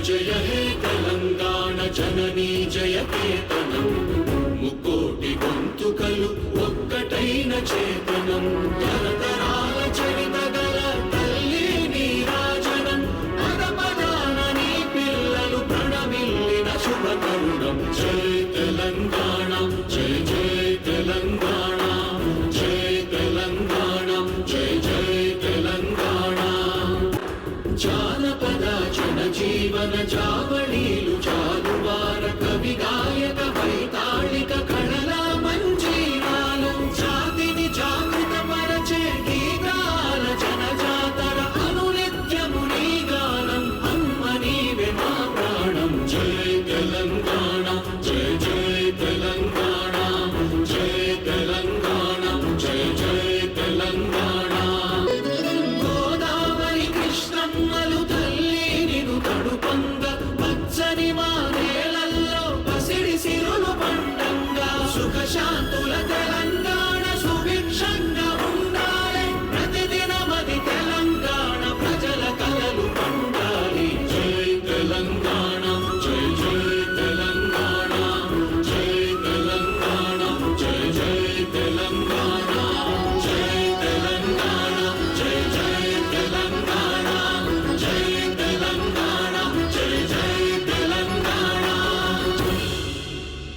జయ హే తెలంగాణ జననీ జయకేతనం ముక్కోటి గొంతుకలు ఒక్కటైన చేతనం తరతరాల చరిత గల తల్లి నీరాజనం పద పదాన నీ పిల్లలు ప్రణమిల్లిన శుభ తరుణం జై తెలంగాణ జై జై తెలంగాణ జై తెలంగాణ జై జై తెలంగాణ జానపద జనజీవన జావళీలు జాలువార కవి గాయక వైతాళిక కళల మంజీరాలు జాతిని జాగృత పరచే గీతాల జనజాతర అనునిత్యము నీ గానం అమ్మ నీవే మా ప్రాణం జై తెలంగాణ జై జై తెలంగాణ జై తెలంగాణ జై జై తెలంగాణ గోదావరి కృష్ణమ్మలు తల్లి నిను తడుపంగ